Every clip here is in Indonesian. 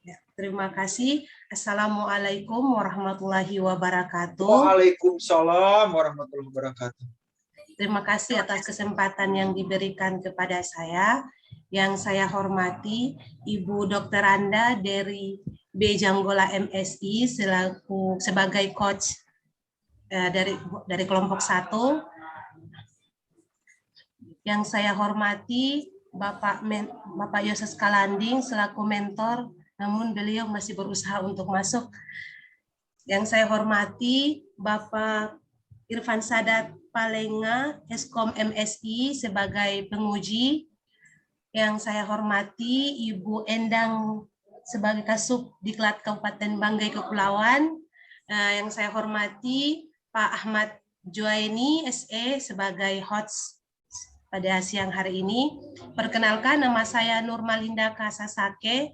Ya, terima kasih. Assalamualaikum warahmatullahi wabarakatuh. Waalaikumsalam warahmatullahi wabarakatuh. Terima kasih atas kesempatan yang diberikan kepada saya. Yang saya hormati Ibu Dr. Anda dari B Janggola MSI sebagai coach dari kelompok 1. Yang saya hormati Bapak Yoses Kalanding selaku mentor, namun beliau masih berusaha untuk masuk. Yang saya hormati Bapak Irfan Sadat Palenga, Eskom MSI sebagai penguji. Yang saya hormati Ibu Endang sebagai Kasub Diklat Kabupaten Banggai Kepulauan. Yang saya hormati Pak Ahmad Juaini SE sebagai host pada siang hari ini. Perkenalkan, nama saya Nurmalinda Kasasake,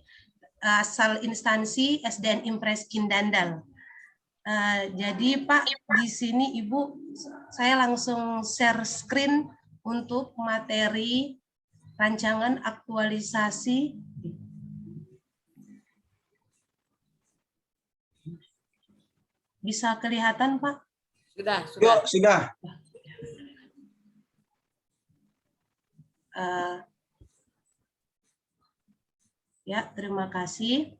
asal instansi SDN Impres Kindandal. Jadi Pak, di sini Ibu, saya langsung share screen untuk materi rancangan aktualisasi. Bisa kelihatan Pak? Sudah. Ya, terima kasih.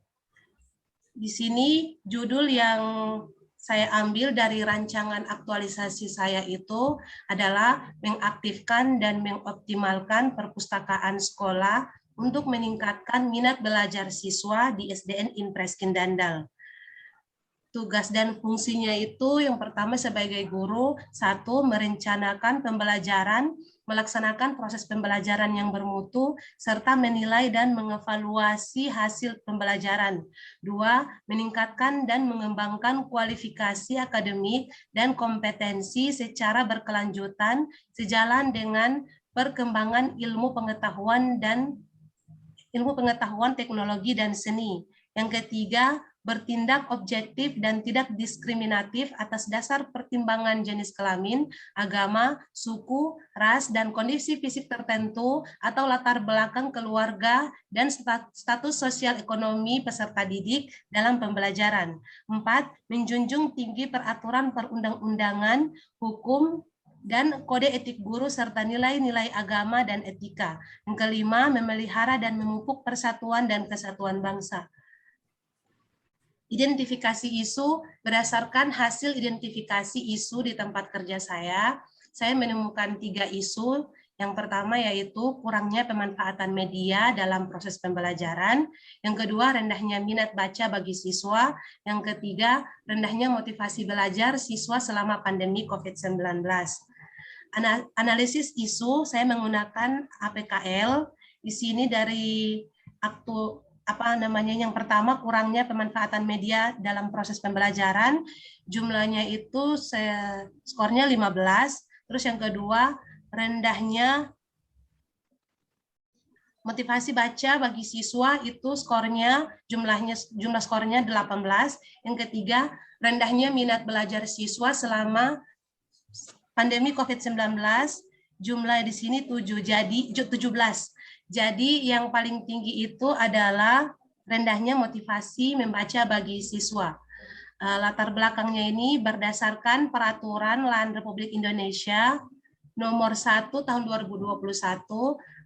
Di sini judul yang saya ambil dari rancangan aktualisasi saya itu adalah mengaktifkan dan mengoptimalkan perpustakaan sekolah untuk meningkatkan minat belajar siswa di SDN Impres Kindandal. Tugas dan fungsinya itu yang pertama sebagai guru, 1. Merencanakan pembelajaran, melaksanakan proses pembelajaran yang bermutu, serta menilai dan mengevaluasi hasil pembelajaran. 2. Meningkatkan dan mengembangkan kualifikasi akademik dan kompetensi secara berkelanjutan sejalan dengan perkembangan ilmu pengetahuan, teknologi, dan seni. Yang ketiga, bertindak objektif dan tidak diskriminatif atas dasar pertimbangan jenis kelamin, agama, suku, ras, dan kondisi fisik tertentu atau latar belakang keluarga dan status sosial ekonomi peserta didik dalam pembelajaran. 4. Menjunjung tinggi peraturan perundang-undangan, hukum, dan kode etik guru serta nilai-nilai agama dan etika. Yang kelima, memelihara dan memupuk persatuan dan kesatuan bangsa. Identifikasi isu, berdasarkan hasil identifikasi isu di tempat kerja saya menemukan 3 isu. Yang pertama yaitu kurangnya pemanfaatan media dalam proses pembelajaran. Yang kedua, rendahnya minat baca bagi siswa. Yang ketiga, rendahnya motivasi belajar siswa selama pandemi COVID-19. Analisis isu, saya menggunakan APKL. Di sini dari yang pertama, kurangnya pemanfaatan media dalam proses pembelajaran, jumlahnya itu skornya 15. Terus yang kedua, rendahnya motivasi baca bagi siswa itu skornya jumlah skornya 18. Yang ketiga, rendahnya minat belajar siswa selama pandemi COVID-19, jumlah di sini 17. Jadi yang paling tinggi itu adalah rendahnya motivasi membaca bagi siswa. Latar belakangnya ini berdasarkan Peraturan LAN Republik Indonesia Nomor 1 Tahun 2021,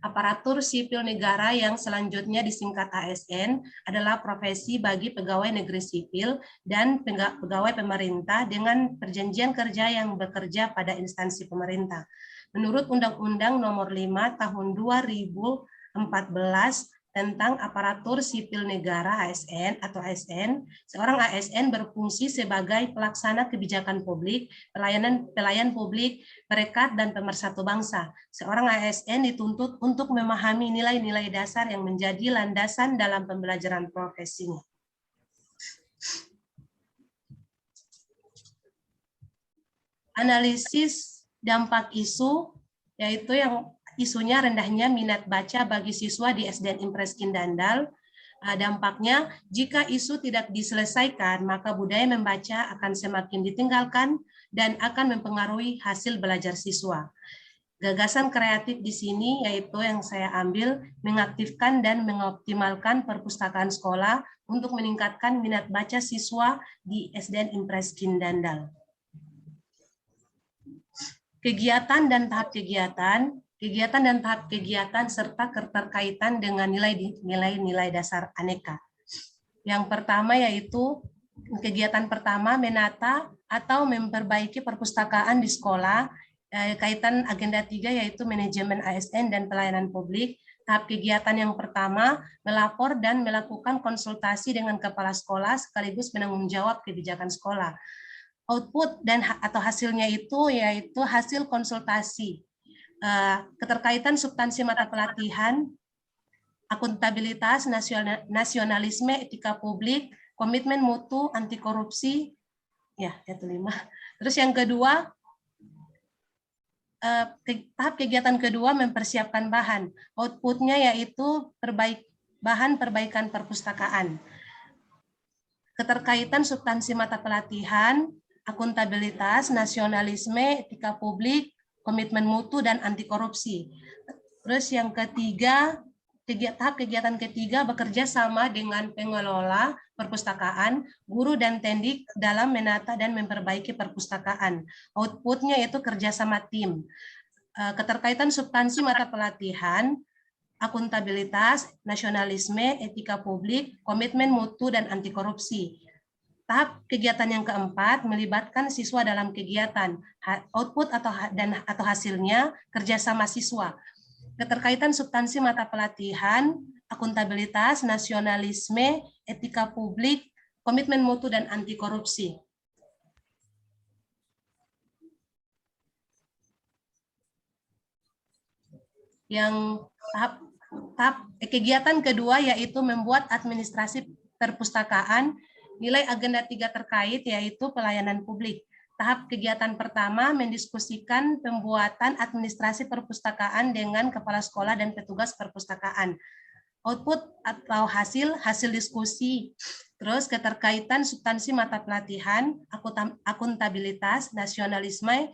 aparatur sipil negara yang selanjutnya disingkat ASN adalah profesi bagi pegawai negeri sipil dan pegawai pemerintah dengan perjanjian kerja yang bekerja pada instansi pemerintah. Menurut Undang-Undang Nomor 5 Tahun 2014 tentang aparatur sipil negara ASN atau ASN, seorang ASN berfungsi sebagai pelaksana kebijakan publik, pelayan publik, perekat, dan pemersatu bangsa. Seorang ASN dituntut untuk memahami nilai-nilai dasar yang menjadi landasan dalam pembelajaran profesinya. Analisis dampak isu, yaitu yang isunya rendahnya minat baca bagi siswa di SDN Impres Kindandal. Dampaknya, jika isu tidak diselesaikan, maka budaya membaca akan semakin ditinggalkan dan akan mempengaruhi hasil belajar siswa. Gagasan kreatif di sini yaitu yang saya ambil mengaktifkan dan mengoptimalkan perpustakaan sekolah untuk meningkatkan minat baca siswa di SDN Impres Cindandal. Kegiatan dan tahap kegiatan, serta keterkaitan dengan nilai-nilai dasar aneka. Yang pertama yaitu kegiatan pertama menata atau memperbaiki perpustakaan di sekolah, kaitan agenda 3 yaitu manajemen ASN dan pelayanan publik. Tahap kegiatan yang pertama melapor dan melakukan konsultasi dengan kepala sekolah sekaligus penanggung jawab kebijakan sekolah. Output dan atau hasilnya itu yaitu hasil konsultasi, keterkaitan substansi mata pelatihan, akuntabilitas, nasionalisme, etika publik, komitmen mutu, anti korupsi, ya itu 5. Terus yang kedua, tahap kegiatan kedua mempersiapkan bahan. Outputnya yaitu bahan perbaikan perpustakaan. Keterkaitan substansi mata pelatihan, akuntabilitas, nasionalisme, etika publik, komitmen mutu, dan anti korupsi. Terus yang ketiga, tahap kegiatan ketiga bekerja sama dengan pengelola perpustakaan, guru dan tendik dalam menata dan memperbaiki perpustakaan. Outputnya yaitu kerjasama tim. Keterkaitan substansi mata pelatihan, akuntabilitas, nasionalisme, etika publik, komitmen mutu, dan anti korupsi. Tahap kegiatan yang keempat melibatkan siswa dalam kegiatan. Output atau hasilnya kerjasama siswa. Keterkaitan substansi mata pelatihan, akuntabilitas, nasionalisme, etika publik, komitmen mutu, dan anti korupsi. Yang tahap kegiatan kedua yaitu membuat administrasi perpustakaan, nilai agenda 3 terkait yaitu pelayanan publik. Tahap kegiatan pertama mendiskusikan pembuatan administrasi perpustakaan dengan kepala sekolah dan petugas perpustakaan. Output atau hasil diskusi. Terus keterkaitan substansi mata pelatihan, akuntabilitas, nasionalisme,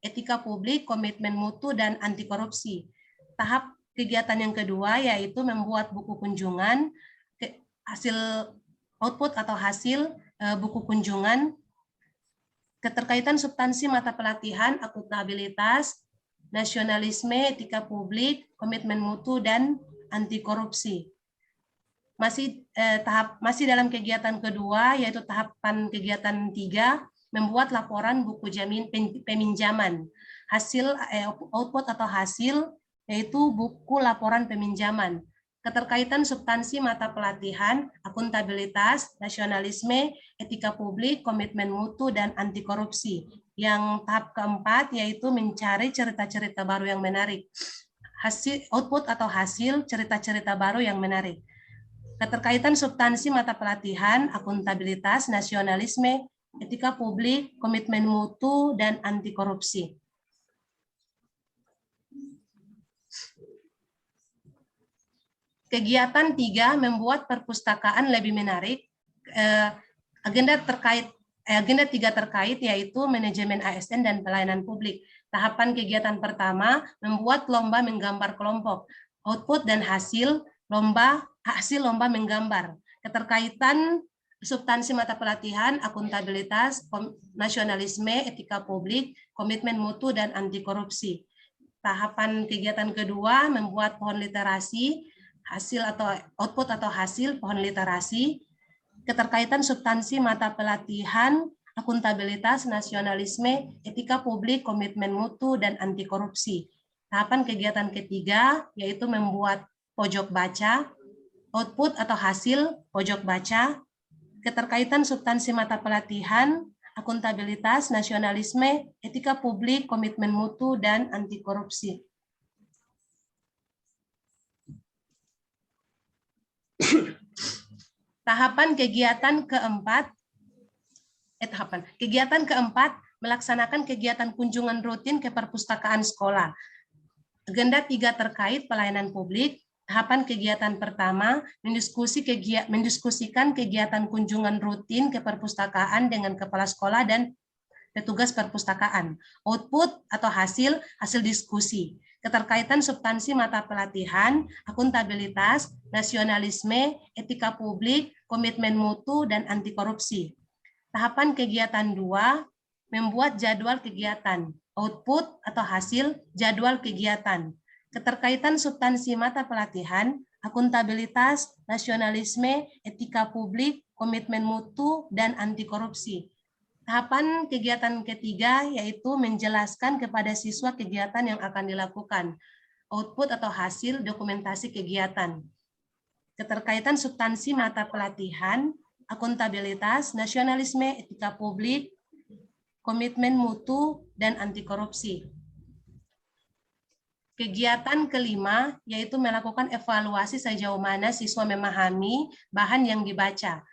etika publik, komitmen mutu, dan anti korupsi. Tahap kegiatan yang kedua yaitu membuat buku kunjungan, output atau hasil buku kunjungan, keterkaitan substansi mata pelatihan, akuntabilitas, nasionalisme, etika publik, komitmen mutu, dan anti korupsi. Masih dalam kegiatan kedua, yaitu tahapan kegiatan 3, membuat laporan buku peminjaman. Output atau hasil, yaitu buku laporan peminjaman. Keterkaitan substansi mata pelatihan, akuntabilitas, nasionalisme, etika publik, komitmen mutu, dan anti korupsi. Yang tahap keempat yaitu mencari cerita-cerita baru yang menarik. Output atau hasil cerita-cerita baru yang menarik. Keterkaitan substansi mata pelatihan, akuntabilitas, nasionalisme, etika publik, komitmen mutu, dan anti korupsi. Kegiatan 3 membuat perpustakaan lebih menarik. Agenda 3 terkait yaitu manajemen ASN dan pelayanan publik. Tahapan kegiatan pertama membuat lomba menggambar kelompok. Output dan hasil lomba menggambar. Keterkaitan substansi mata pelatihan, akuntabilitas, nasionalisme, etika publik, komitmen mutu, dan anti korupsi. Tahapan kegiatan kedua membuat pohon literasi, output atau hasil pohon literasi, keterkaitan substansi mata pelatihan, akuntabilitas, nasionalisme, etika publik, komitmen mutu, dan anti korupsi. Tahapan kegiatan ketiga yaitu membuat pojok baca, output atau hasil pojok baca, keterkaitan substansi mata pelatihan, akuntabilitas, nasionalisme, etika publik, komitmen mutu, dan anti korupsi. Tahapan kegiatan keempat melaksanakan kegiatan kunjungan rutin ke perpustakaan sekolah. Agenda 3 terkait pelayanan publik. Tahapan kegiatan pertama mendiskusikan kegiatan kunjungan rutin ke perpustakaan dengan kepala sekolah dan petugas perpustakaan. Output atau hasil diskusi. Keterkaitan substansi mata pelatihan, akuntabilitas, nasionalisme, etika publik, komitmen mutu, dan anti korupsi. Tahapan kegiatan 2, membuat jadwal kegiatan. Output atau hasil jadwal kegiatan. Keterkaitan substansi mata pelatihan, akuntabilitas, nasionalisme, etika publik, komitmen mutu, dan anti korupsi. Tahapan kegiatan ketiga yaitu menjelaskan kepada siswa kegiatan yang akan dilakukan. Output atau hasil dokumentasi kegiatan. Keterkaitan substansi mata pelatihan, akuntabilitas, nasionalisme, etika publik, komitmen mutu, dan anti korupsi. Kegiatan kelima yaitu melakukan evaluasi sejauh mana siswa memahami bahan yang dibaca.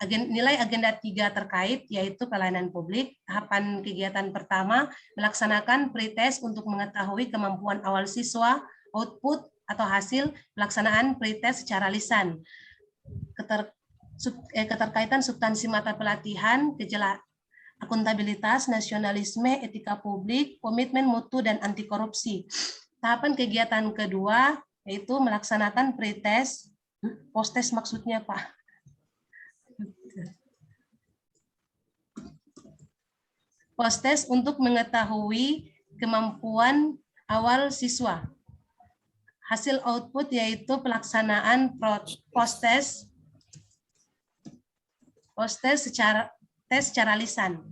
Nilai agenda 3 terkait yaitu pelayanan publik. Tahapan kegiatan pertama melaksanakan pretest untuk mengetahui kemampuan awal siswa, output atau hasil pelaksanaan pretest secara lisan. Keterkaitan substansi mata pelatihan, akuntabilitas, nasionalisme, etika publik, komitmen mutu, dan anti korupsi. Tahapan kegiatan kedua yaitu melaksanakan pretest, post-test maksudnya Pak. Post-test untuk mengetahui kemampuan awal siswa. Hasil output yaitu pelaksanaan post-test secara lisan.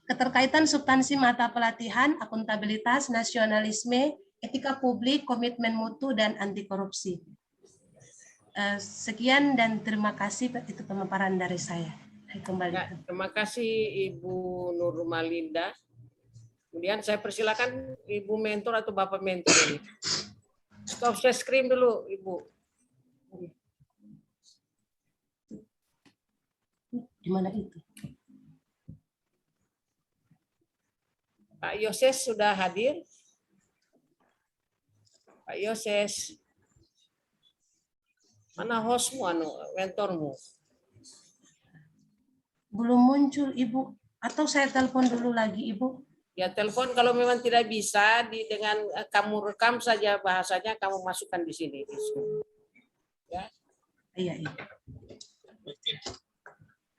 Keterkaitan substansi mata pelatihan, akuntabilitas, nasionalisme, etika publik, komitmen mutu, dan anti korupsi. Sekian dan terima kasih, itu pemaparan dari saya. Kembali. Ya, terima kasih Ibu Nurmalinda. Kemudian saya persilakan Ibu mentor atau Bapak mentor ini. Stop share screen dulu, Ibu. Di mana itu? Pak Yoses sudah hadir? Pak Yoses. Mana hostmu, mentormu? Belum muncul, Ibu. Atau saya telepon dulu lagi, Ibu? Ya, telepon kalau memang tidak bisa, dengan kamu rekam saja bahasanya, kamu masukkan di sini. Ya. Iya.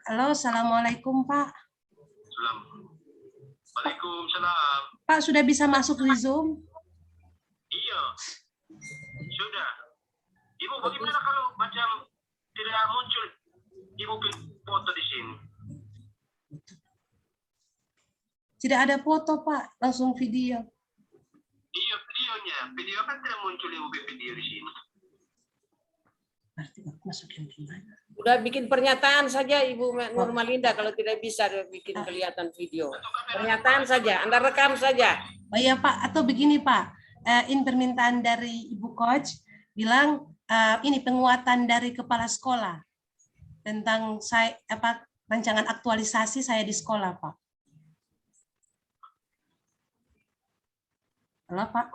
Halo, Assalamualaikum, Pak. Waalaikumsalam. Pak, sudah bisa masuk di Zoom? Iya, sudah. Ibu, bagaimana kalau macam tidak muncul Ibu foto di sini? Tidak ada foto, Pak. Langsung video. Iya, videonya. Video kan tidak muncul Ibu video di sini. Berarti masukin gimana? Udah bikin pernyataan saja Ibu Nurmalinda kalau tidak bisa bikin kelihatan video. Pernyataan saja, Anda rekam saja. Oh iya Pak, atau begini Pak, ini permintaan dari Ibu Coach bilang ini penguatan dari kepala sekolah tentang rancangan aktualisasi saya di sekolah Pak. Halo Pak.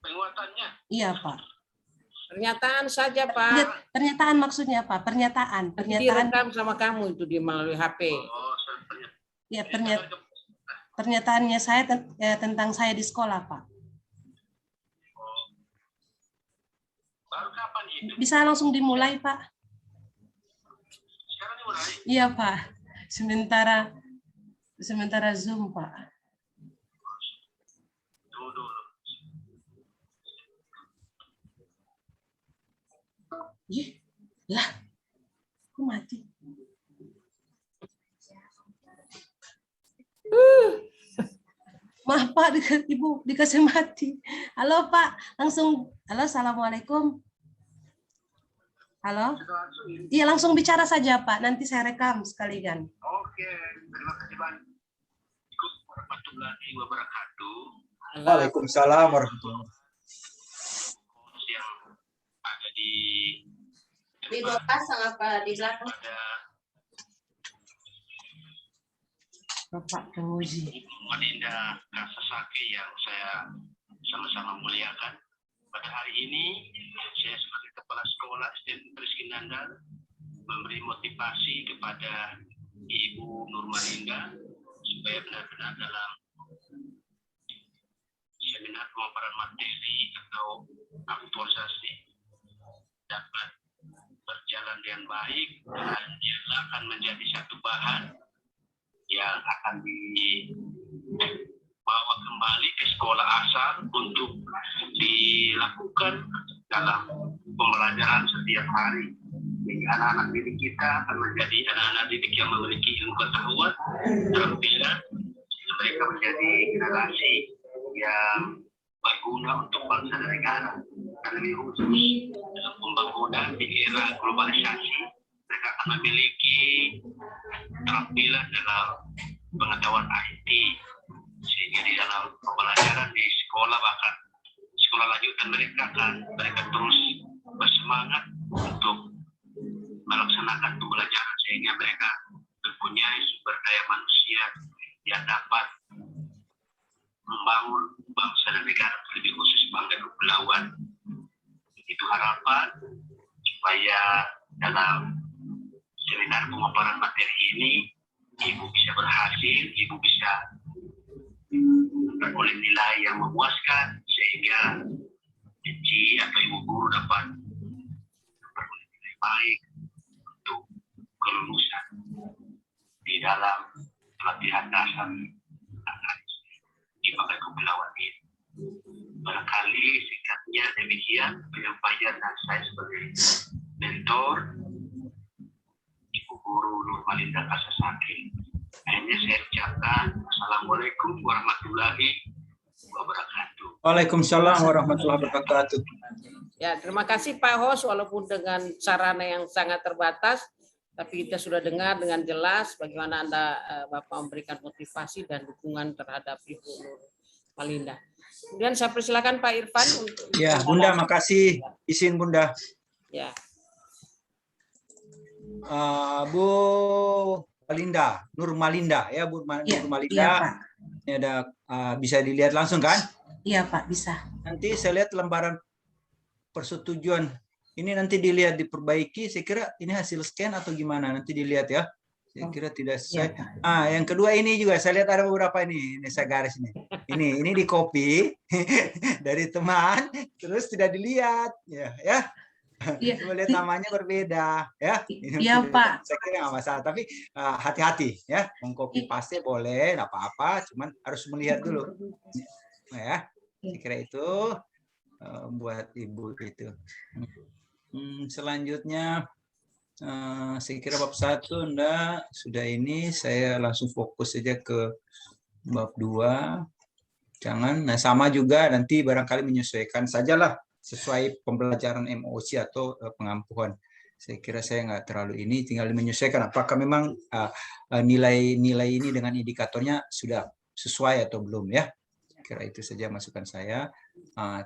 Penguatannya? Iya Pak. Pernyataan saja Pak. Pernyataan maksudnya Pak, pernyataan. Direkam sama kamu itu di melalui HP. Oh, ya pernyataannya saya tentang saya di sekolah Pak. Baru kapan itu? Bisa langsung dimulai Pak. Sekarang dimulai? Iya Pak. Sementara Zoom Pak. Tunggu dulu. Lah, kok mati? Maaf Pak, Ibu dikasih mati. Halo Pak, langsung. Halo, Assalamualaikum. Halo? Iya, langsung bicara saja Pak, nanti saya rekam sekalian. Oke, terima kasih banyak. Warahmatullahi wabarakatuh. Waalaikumsalam warahmatullahi wabarakatuh. Yang ada di Video pasang apa di belakang? Bapak Kemuji. Nurmalinda Kasasaki yang saya sama-sama muliakan. Pada hari ini, saya sebagai Kepala Sekolah SD Rizky Nandar memberi motivasi kepada Ibu Nurmalinda supaya benar-benar dalam seminar pemaparan materi atau aktualisasi dapat berjalan dengan baik dan dia akan menjadi satu bahan yang akan dibawa kembali ke sekolah asal untuk dilakukan dalam pembelajaran setiap hari. Jadi anak-anak didik kita akan menjadi anak-anak didik yang memiliki ilmu pengetahuan terpisah, sehingga mereka menjadi generasi yang berguna untuk bangsa dan negara. Dan lebih khusus dalam pembangunan di era globalisasi, mereka akan memiliki keterampilan dalam pengetahuan IT, sehingga di dalam pembelajaran di sekolah bahkan sekolah lanjutan mereka terus bersemangat untuk melaksanakan pembelajaran sehingga mereka mempunyai sumber daya manusia yang dapat membangun bangsa dan negara, lebih khusus bangga kepulauan. Itu harapan supaya dalam seminar pemaparan materi ini Ibu bisa berhasil, Ibu bisa memperoleh nilai yang memuaskan sehingga Cici atau Ibu guru dapat memperoleh nilai baik untuk kelulusan di dalam pelatihan dasar di Banggai Kepulauan ini. Barangkali singkatnya demikian penyampaian dari saya sebagai mentor Ibu Guru Nurmalinda Kasasaki. Akhirnya saya ucapkan Assalamualaikum warahmatullahi wabarakatuh. Waalaikumsalam warahmatullahi wabarakatuh. Ya, terima kasih Pak Hos, walaupun dengan sarana yang sangat terbatas, tapi kita sudah dengar dengan jelas bagaimana Anda Bapak memberikan motivasi dan dukungan terhadap Ibu Nurmalinda. Kemudian saya persilakan Pak Irfan untuk. Ya, Bunda, makasih. Izin Bunda. Ya. Bu Malinda, Nurmalinda ya, Bu Nurmalinda. Iya, Pak. Ini ada bisa dilihat langsung kan? Iya, Pak, bisa. Nanti saya lihat lembaran persetujuan. Ini nanti dilihat diperbaiki. Saya kira ini hasil scan atau gimana? Nanti dilihat ya. Saya kira tidak sesuai. Yang kedua ini juga saya lihat ada beberapa ini saya garis ini. Ini di copy dari teman, terus tidak dilihat ya. Iya. Lihat namanya berbeda ya. Iya, Pak. Saya kira nggak masalah, tapi hati-hati ya. Mengcopy paste boleh, nggak apa-apa, cuman harus melihat dulu. Ya, saya kira itu buat Ibu itu. Selanjutnya saya kira bab 1 enggak, sudah ini saya langsung fokus saja ke bab 2. Jangan, nah sama juga nanti barangkali menyesuaikan sajalah sesuai pembelajaran MOC atau pengampuhan. Saya kira saya nggak terlalu ini, tinggal menyesuaikan apakah memang nilai-nilai ini dengan indikatornya sudah sesuai atau belum ya. Kira itu saja masukan saya.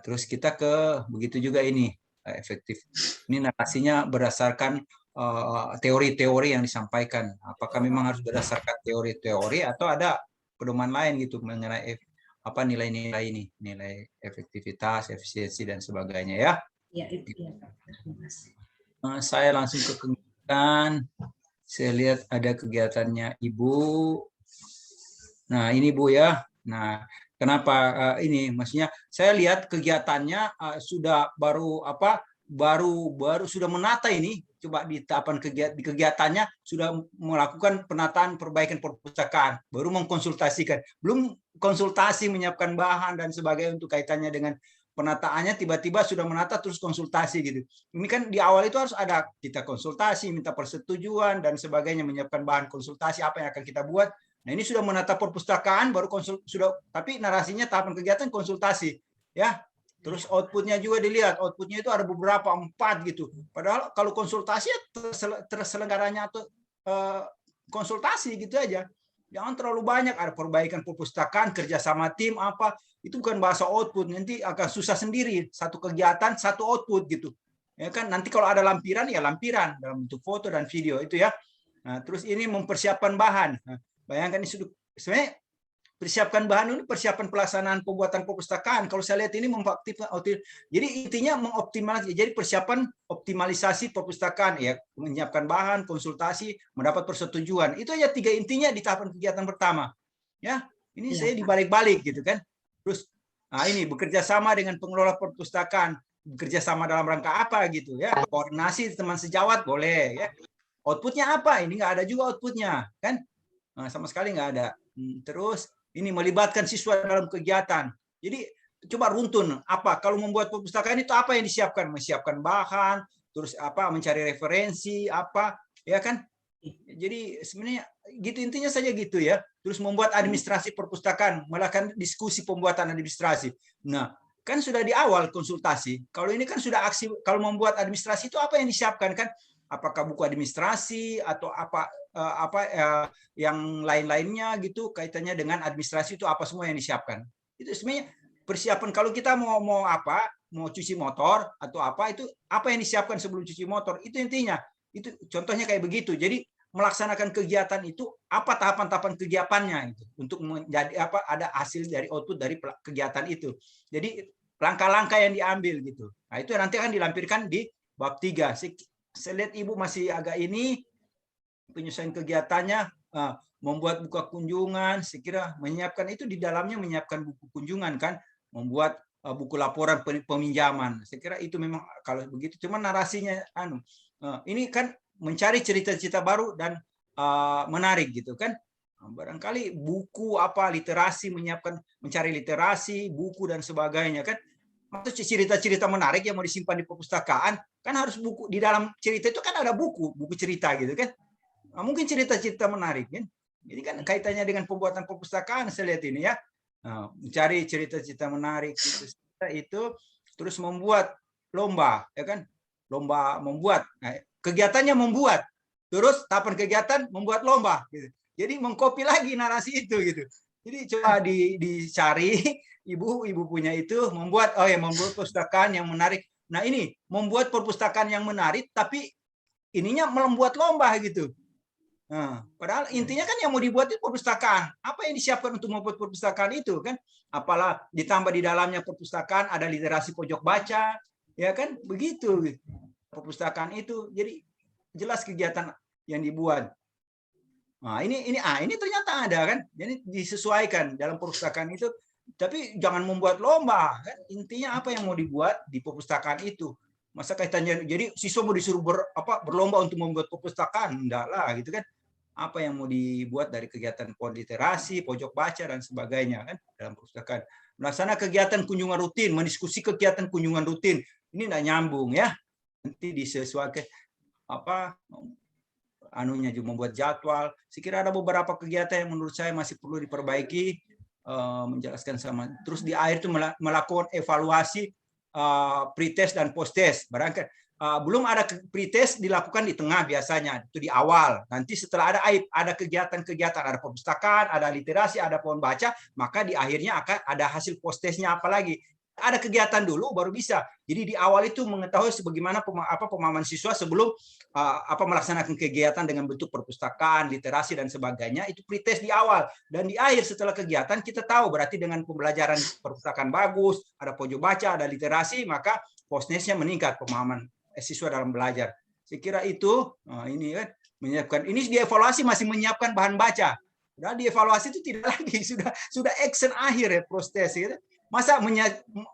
Terus kita ke begitu juga ini efektif. Ini narasinya berdasarkan teori-teori yang disampaikan. Apakah memang harus berdasarkan teori-teori atau ada pedoman lain gitu mengenai apa nilai-nilai ini, nilai efektivitas, efisiensi dan sebagainya ya. Ya, itu ya, Pak. Terima kasih. Saya langsung ke kegiatan. Saya lihat ada kegiatannya Ibu. Nah, ini Bu ya. Nah, kenapa ini? Maksudnya saya lihat kegiatannya sudah baru sudah menata ini. Coba di tahapan kegiatannya sudah melakukan penataan perbaikan perpustakaan, baru mengkonsultasikan, belum konsultasi menyiapkan bahan dan sebagainya untuk kaitannya dengan penataannya, tiba-tiba sudah menata terus konsultasi gitu. Ini kan di awal itu harus ada kita konsultasi, minta persetujuan dan sebagainya, menyiapkan bahan konsultasi apa yang akan kita buat. Nah, ini sudah menata perpustakaan baru tapi narasinya tahapan kegiatan konsultasi ya. Terus outputnya juga dilihat, outputnya itu ada beberapa 4 gitu. Padahal kalau konsultasi terselenggaranya atau konsultasi gitu aja. Jangan terlalu banyak, ada perbaikan perpustakaan, kerjasama tim apa, itu bukan bahasa output, nanti akan susah sendiri. Satu kegiatan, satu output gitu. Ya kan, nanti kalau ada lampiran, ya lampiran dalam bentuk foto dan video itu ya. Nah, terus ini mempersiapkan bahan. Nah, bayangkan ini sebenarnya persiapkan bahan ini persiapan pelaksanaan pembuatan perpustakaan. Kalau saya lihat ini jadi intinya mengoptimalisasi, jadi persiapan optimalisasi perpustakaan ya, menyiapkan bahan, konsultasi, mendapat persetujuan. Itu aja 3 intinya di tahapan kegiatan pertama. Ya, ini Iya, saya Pak. dibalik-balik gitu kan. Terus ini bekerja sama dengan pengelola perpustakaan, bekerja sama dalam rangka apa gitu ya? Koordinasi teman sejawat boleh ya. Outputnya apa? Ini nggak ada juga outputnya kan? Sama sekali nggak ada. Terus ini melibatkan siswa dalam kegiatan. Jadi coba runtun apa kalau membuat perpustakaan itu apa yang disiapkan? Menyiapkan bahan, terus apa mencari referensi apa ya kan? Jadi sebenarnya gitu intinya saja gitu ya. Terus membuat administrasi perpustakaan, melakukan diskusi pembuatan administrasi. Nah, kan sudah di awal konsultasi. Kalau ini kan sudah aksi. Kalau membuat administrasi itu apa yang disiapkan kan? Apakah buku administrasi atau apa yang lain-lainnya gitu kaitannya dengan administrasi itu apa semua yang disiapkan? Itu sebenarnya persiapan kalau kita mau apa? Mau cuci motor atau apa itu apa yang disiapkan sebelum cuci motor? Itu intinya. Itu contohnya kayak begitu. Jadi melaksanakan kegiatan itu apa tahapan-tahapan kegiatannya itu untuk menjadi apa ada hasil dari output dari kegiatan itu. Jadi langkah-langkah yang diambil gitu. Nah, itu nanti akan dilampirkan di bab 3. Saya lihat Ibu masih agak ini penyusunan kegiatannya membuat buku kunjungan, saya kira menyiapkan itu di dalamnya menyiapkan buku kunjungan kan, membuat buku laporan peminjaman. Saya kira itu memang kalau begitu cuma narasinya ini kan mencari cerita-cerita baru dan menarik gitu kan. Barangkali buku apa literasi menyiapkan mencari literasi, buku dan sebagainya kan. Maksud cerita-cerita menarik yang mau disimpan di perpustakaan kan harus buku di dalam cerita itu kan ada buku cerita gitu kan. Mungkin cerita-cerita menarik kan. Jadi kan kaitannya dengan pembuatan perpustakaan saya lihat ini ya. Mencari cerita-cerita menarik itu terus membuat lomba ya kan. Lomba membuat. Nah, kegiatannya membuat. Terus tahapan kegiatan membuat lomba gitu. Jadi mengcopy lagi narasi itu gitu. Jadi coba dicari ibu punya itu membuat membuat perpustakaan yang menarik. Nah, ini membuat perpustakaan yang menarik tapi ininya membuat lomba gitu. Nah, padahal intinya kan yang mau dibuat itu perpustakaan. Apa yang disiapkan untuk membuat perpustakaan itu kan? Apalah ditambah di dalamnya perpustakaan ada literasi pojok baca, ya kan? Begitu. Perpustakaan itu jadi jelas kegiatan yang dibuat. Nah, ini ternyata ada kan. Jadi disesuaikan dalam perpustakaan itu. Tapi jangan membuat lomba kan. Intinya apa yang mau dibuat di perpustakaan itu. Masa kaitannya jadi siswa mau disuruh berlomba untuk membuat perpustakaan enggak lah gitu kan. Apa yang mau dibuat dari kegiatan literasi, pojok baca dan sebagainya kan dalam perpustakaan. Melaksanakan kegiatan kunjungan rutin, mendiskusi kegiatan kunjungan rutin. Ini enggak nyambung ya. Nanti disesuaikan anunya juga membuat jadwal. Sekira ada beberapa kegiatan yang menurut saya masih perlu diperbaiki, menjelaskan sama. Terus di akhir itu melakukan evaluasi pretest dan posttest. Barangkali belum ada pretest dilakukan di tengah biasanya, itu di awal. Nanti setelah ada kegiatan-kegiatan, ada perpustakaan, ada literasi, ada pohon baca, maka di akhirnya akan ada hasil posttestnya apalagi. Ada kegiatan dulu baru bisa. Jadi di awal itu mengetahui sebagaimana pemahaman siswa sebelum melaksanakan kegiatan dengan bentuk perpustakaan, literasi dan sebagainya, itu pretest di awal. Dan di akhir setelah kegiatan kita tahu berarti dengan pembelajaran perpustakaan bagus, ada pojok baca, ada literasi, maka posttestnya meningkat pemahaman siswa dalam belajar. Saya kira itu ini kan menyiapkan. Ini dievaluasi masih menyiapkan bahan baca. Dan dievaluasi itu tidak lagi sudah action akhir ya posttest gitu. Masa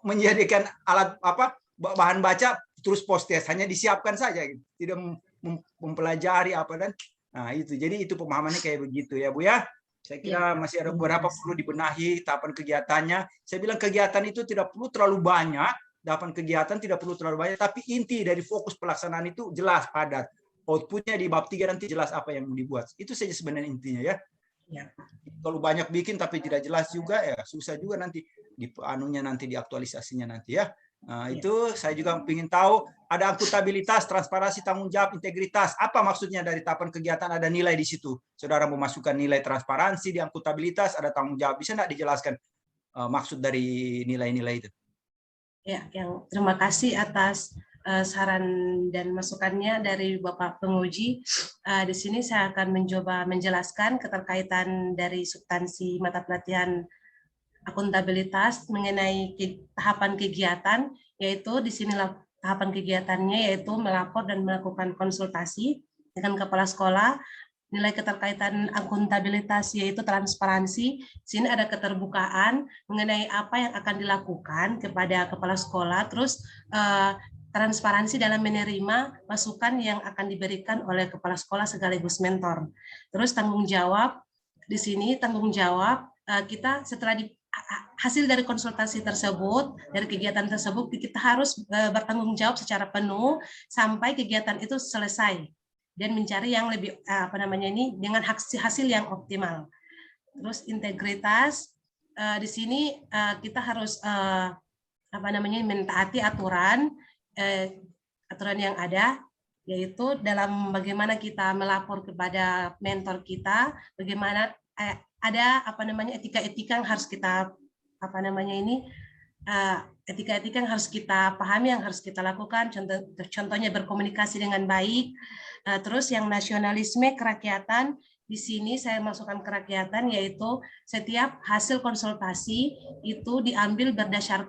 menjadikan alat bahan baca terus posttest hanya disiapkan saja gitu. Tidak mempelajari apa dan itu. Jadi itu pemahamannya kayak begitu ya Bu ya. Saya kira masih ada beberapa perlu dibenahi tahapan kegiatannya. Saya bilang kegiatan itu tidak perlu terlalu banyak, tahapan kegiatan tidak perlu terlalu banyak, tapi inti dari fokus pelaksanaan itu jelas padat. Outputnya di bab 3 nanti jelas apa yang mau dibuat. Itu saja sebenarnya intinya ya. Ya. Kalau banyak bikin tapi tidak jelas juga ya susah juga nanti nanti diaktualisasinya nanti ya. Nah, itu saya juga ingin tahu ada akuntabilitas, transparansi, tanggung jawab, integritas. Apa maksudnya dari tahapan kegiatan ada nilai di situ? Saudara memasukkan nilai transparansi di akuntabilitas, ada tanggung jawab. Bisa enggak dijelaskan maksud dari nilai-nilai itu? Ya, terima kasih atas saran dan masukannya dari Bapak penguji. Di sini saya akan mencoba menjelaskan keterkaitan dari substansi mata pelatihan akuntabilitas mengenai tahapan kegiatan, yaitu di sinilah tahapan kegiatannya yaitu melapor dan melakukan konsultasi dengan kepala sekolah nilai keterkaitan akuntabilitas yaitu transparansi. Sini ada keterbukaan mengenai apa yang akan dilakukan kepada kepala sekolah, terus transparansi dalam menerima masukan yang akan diberikan oleh kepala sekolah sekaligus mentor. Terus tanggung jawab, di sini tanggung jawab kita setelah hasil dari konsultasi tersebut, dari kegiatan tersebut, kita harus bertanggung jawab secara penuh sampai kegiatan itu selesai dan mencari yang lebih dengan hasil yang optimal. Terus integritas, di sini kita harus mentaati aturan yang ada, yaitu dalam bagaimana kita melapor kepada mentor kita, bagaimana ada etika-etika yang harus kita etika-etika yang harus kita pahami, yang harus kita lakukan, contohnya berkomunikasi dengan baik. Terus yang nasionalisme, kerakyatan, di sini saya masukkan kerakyatan, yaitu setiap hasil konsultasi itu diambil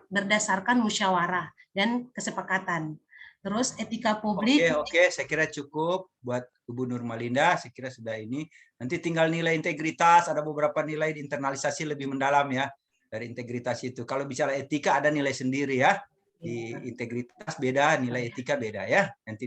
berdasarkan musyawarah dan kesepakatan. Terus etika publik. Oke, saya kira cukup buat Ibu Nurmalinda, saya kira sudah ini. Nanti tinggal nilai integritas, ada beberapa nilai internalisasi lebih mendalam ya dari integritas itu. Kalau bicara etika ada nilai sendiri ya. Di integritas beda, nilai etika beda ya. Nanti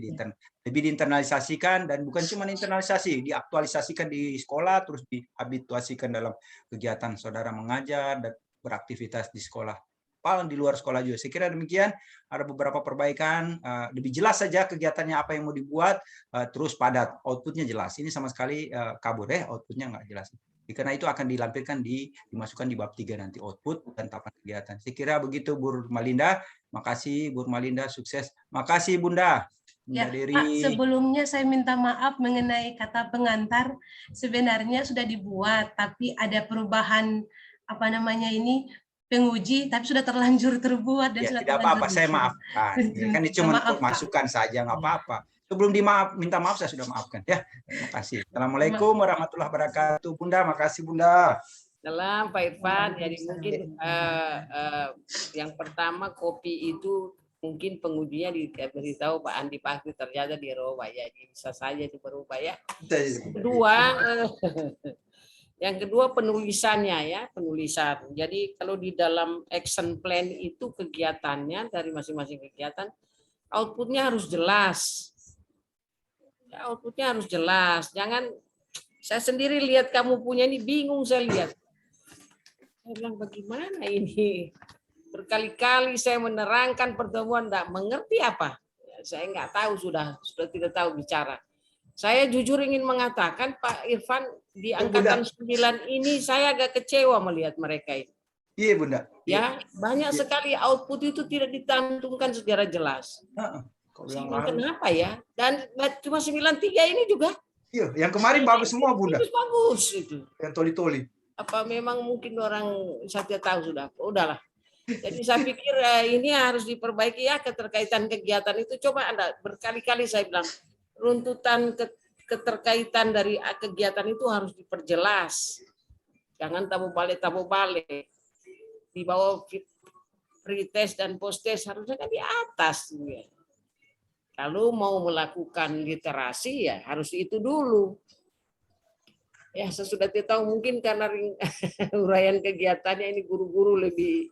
lebih diinternalisasikan, dan bukan cuma internalisasi, diaktualisasikan di sekolah, terus dihabituasikan dalam kegiatan saudara mengajar dan beraktivitas di sekolah. Paling di luar sekolah juga. Saya kira demikian, ada beberapa perbaikan, lebih jelas saja kegiatannya apa yang mau dibuat, terus padat, outputnya jelas. Ini sama sekali kabur ya, outputnya nggak jelas. Karena itu akan dilampirkan dimasukkan di bab 3 nanti, output dan tahapan kegiatan. Saya kira begitu Bu Nurmalinda. Makasih Bu Nurmalinda, sukses. Makasih Bunda. Ya, Pak, sebelumnya saya minta maaf mengenai kata pengantar. Sebenarnya sudah dibuat, tapi ada perubahan penguji, tapi sudah terlanjur terbuat dan ya, sudah tidak apa-apa, saya maafkan. Kan ini cuma untuk masukan saja, nggak apa-apa. Sebelum minta maaf, saya sudah maafkan ya. Terima kasih. Assalamualaikum warahmatullahi wabarakatuh. Bunda, makasih Bunda. Salam Pak Irfan. Jadi mungkin yang pertama kopi itu mungkin pengujinya diberitahu Pak Andi Pakri ternyata dirubah ya, bisa saja itu berubah ya. Yang kedua penulisannya ya, penulisan. Jadi kalau di dalam action plan itu kegiatannya dari masing-masing kegiatan, outputnya harus jelas. Ya, outputnya harus jelas. Jangan saya sendiri lihat kamu punya ini bingung saya lihat. Saya bilang bagaimana ini? Berkali-kali saya menerangkan pertemuan enggak mengerti apa. Ya, saya nggak tahu sudah tidak tahu bicara. Saya jujur ingin mengatakan Pak Irfan di angkatan 9 ini saya agak kecewa melihat mereka ini. Iya Bunda. Ya, banyak sekali output itu tidak ditantumkan secara jelas. Kenapa ya? Dan cuma 93 ini juga. Iya, yang kemarin bagus semua Bunda. Bagus itu. Yang toli-toli. Apa memang mungkin orang saya tahu sudah. Udahlah. Jadi saya pikir ini harus diperbaiki ya, keterkaitan kegiatan itu. Coba Anda berkali-kali saya bilang runtutan keterkaitan dari kegiatan itu harus diperjelas. Jangan tabu balik. Di bawah pre-test dan post-test harusnya kan di atas. Kalau mau melakukan literasi ya harus itu dulu. Ya sesudah tahu mungkin karena uraian kegiatannya ini guru-guru lebih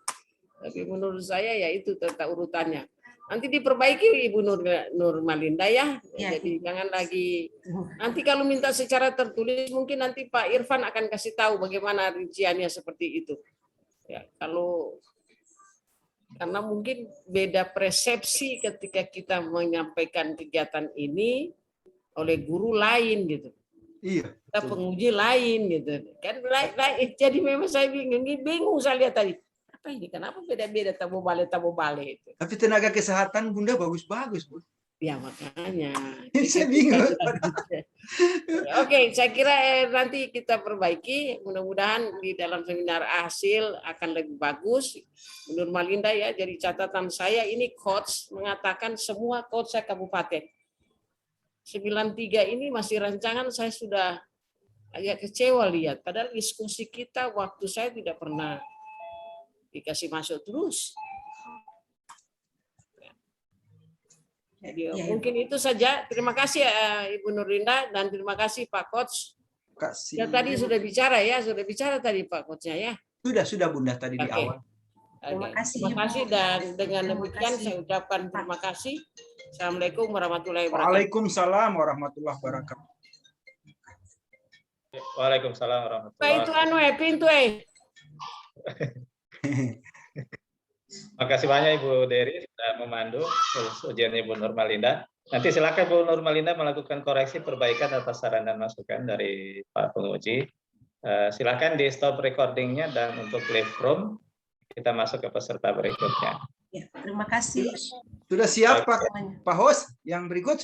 menurut saya ya itu tata urutannya. Nanti diperbaiki Ibu Nurmalinda ya. Jadi jangan lagi. Nanti kalau minta secara tertulis mungkin nanti Pak Irfan akan kasih tahu bagaimana rinciannya seperti itu. Ya, karena mungkin beda persepsi ketika kita menyampaikan kegiatan ini oleh guru lain gitu. Iya. Kita penguji lain gitu. Kan jadi memang saya bingung saya lihat tadi. Apa ini? Kenapa beda-beda tabu balik itu? Tapi tenaga kesehatan Bunda bagus-bagus, Bu. Ya makanya. Saya bingung. Oke, saya kira nanti kita perbaiki. Mudah-mudahan di dalam seminar hasil akan lebih bagus. Menurut Malinda ya, jadi catatan saya ini coach mengatakan semua coach saya kabupaten. 93 ini masih rancangan, saya sudah agak kecewa lihat. Padahal diskusi kita waktu saya tidak pernah dikasih masuk terus. Jadi, Ya, mungkin itu saja. Terima kasih Ibu Nurlinda dan terima kasih Pak Coach. Kasih. Ya, tadi sudah bicara ya, sudah bicara tadi Pak Coachnya ya. Sudah Bunda tadi di Oke. awal. Terima Oke. kasih, Terima Ibu. kasih dan dengan Terima demikian kasih. saya ucapkan terima kasih. Assalamualaikum warahmatullahi wabarakatuh. Waalaikumsalam warahmatullahi wabarakatuh. Waalaikumsalam Pak warahmatullahi itu wabarakatuh. pintu Makasih banyak Ibu Dery sudah memandu ujian Ibu Nurmalinda. Nanti silakan Ibu Nurmalinda melakukan koreksi perbaikan atas saran dan masukan dari Pak penguji. Silakan di stop recordingnya dan untuk live room kita masuk ke peserta berikutnya. Ya, terima kasih Sudah siap Pak semuanya. Host? Yang berikut